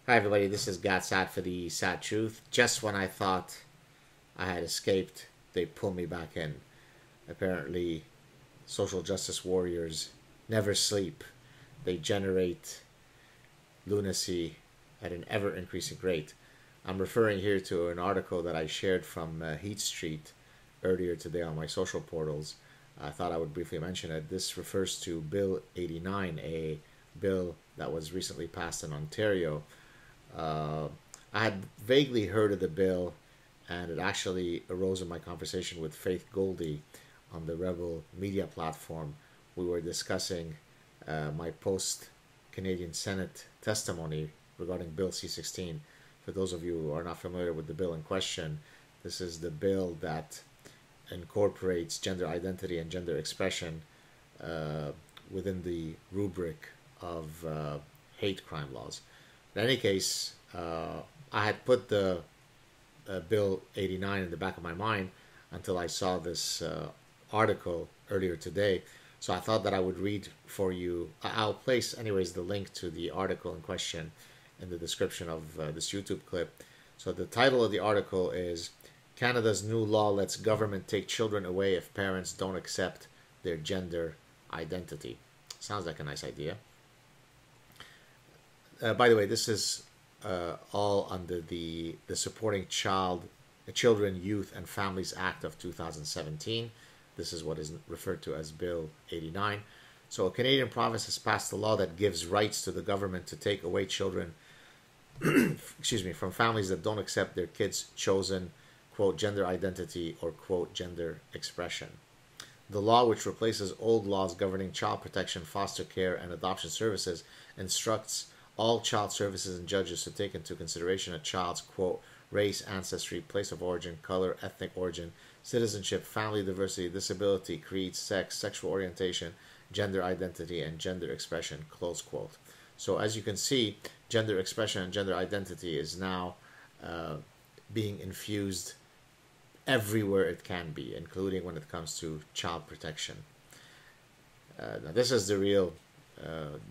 Hi everybody, this is Saad for the Sad Truth. Just when I thought I had escaped, they pull me back in. Apparently, social justice warriors never sleep. They generate lunacy at an ever increasing rate. I'm referring here to an article that I shared from Heat Street earlier today on my social portals. I thought I would briefly mention it. This refers to Bill 89, a bill that was recently passed in Ontario. uh, I had vaguely heard of the bill, and it actually arose in my conversation with Faith Goldie on the Rebel Media platform. We were discussing my post Canadian Senate testimony regarding Bill C-16. For those of you who are not familiar with the bill in question, this is the bill that incorporates gender identity and gender expression uh, within the rubric of hate crime laws. In any case, I had put the Bill 89 in the back of my mind until I saw this article earlier today. So I thought that I would read for you. I'll place, anyways, the link to the article in question in the description of this YouTube clip. So the title of the article is Canada's New Law Lets Government Take Children Away If Parents Don't Accept Their Gender Identity. Sounds like a nice idea. By the way, this is all under the Supporting Children, Youth, and Families Act of 2017. This is what is referred to as Bill 89. So a Canadian province has passed a law that gives rights to the government to take away children, excuse me, from families that don't accept their kids' chosen, quote, gender identity or, quote, gender expression. The law, which replaces old laws governing child protection, foster care, and adoption services, instructs all child services and judges to take into consideration a child's, quote, race, ancestry, place of origin, color, ethnic origin, citizenship, family diversity, disability, creed, sex, sexual orientation, gender identity, and gender expression, close quote. So as you can see, gender expression and gender identity is now being infused everywhere it can be, including when it comes to child protection. Now this is the real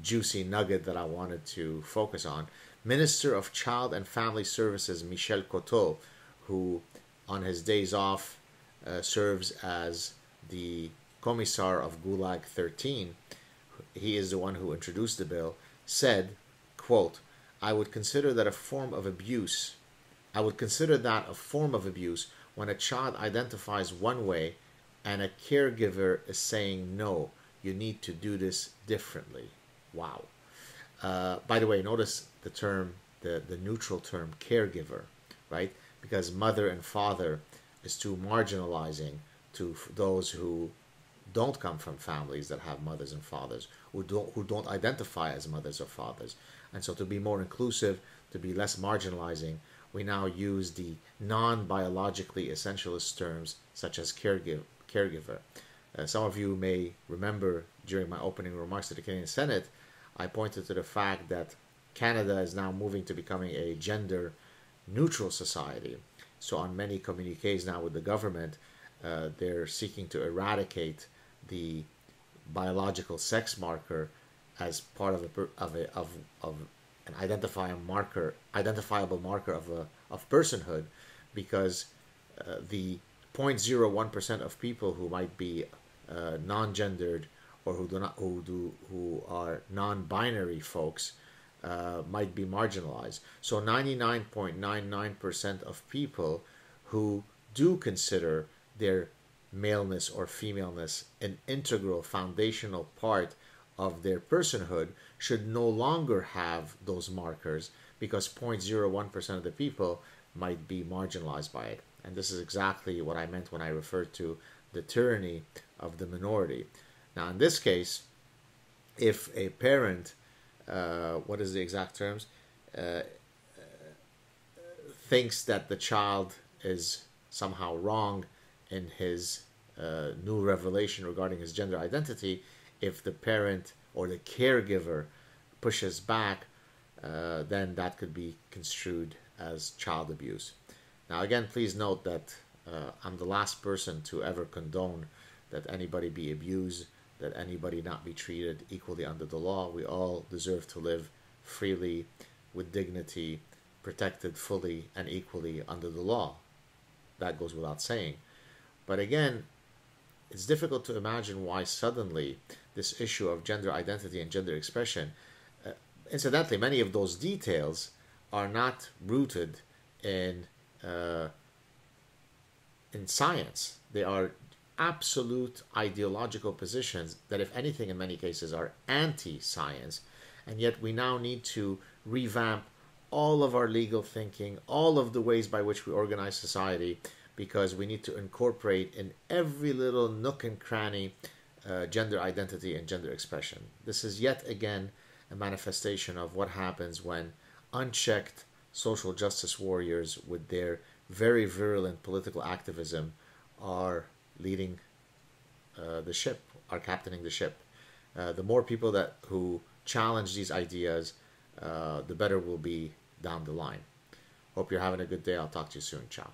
juicy nugget that I wanted to focus on. Minister of Child and Family Services Michel Cotto, who on his days off serves as the Commissar of Gulag 13, he is the one who introduced the bill, said, quote, I would consider that a form of abuse. I would consider that a form of abuse when a child identifies one way and a caregiver is saying, no, you need to do this differently. Wow. By the way, notice the term, the neutral term, caregiver, right? Because mother and father is too marginalizing to those who don't come from families that have mothers and fathers, who don't identify as mothers or fathers. And so to be more inclusive, to be less marginalizing, we now use the non-biologically essentialist terms such as caregiver. Some of you may remember during my opening remarks to the Canadian Senate, I pointed to the fact that Canada is now moving to becoming a gender neutral society. So on many communiques now with the government, they're seeking to eradicate the biological sex marker as part of an identifiable marker of personhood, because the 0.01% of people who might be non-gendered or who are non-binary folks might be marginalized. So 99.99% of people who do consider their maleness or femaleness an integral foundational part of their personhood should no longer have those markers, because 0.01% of the people might be marginalized by it. And this is exactly what I meant when I referred to the tyranny of the minority. Now, in this case, if a parent, what is the exact terms, thinks that the child is somehow wrong in his new revelation regarding his gender identity, if the parent or the caregiver pushes back, then that could be construed as child abuse. Now, again, please note that I'm the last person to ever condone that anybody be abused, that anybody not be treated equally under the law. We all deserve to live freely with dignity, protected fully and equally under the law. That goes without saying. But again, it's difficult to imagine why suddenly this issue of gender identity and gender expression, incidentally, many of those details are not rooted in science. They are absolute ideological positions that, if anything, in many cases are anti-science. And yet we now need to revamp all of our legal thinking, all of the ways by which we organize society, because we need to incorporate in every little nook and cranny gender identity and gender expression. This is yet again a manifestation of what happens when unchecked social justice warriors with their very virulent political activism are leading the ship, are captaining the ship. The more people who challenge these ideas, the better we'll be down the line. Hope you're having a good day. I'll talk to you soon. Ciao.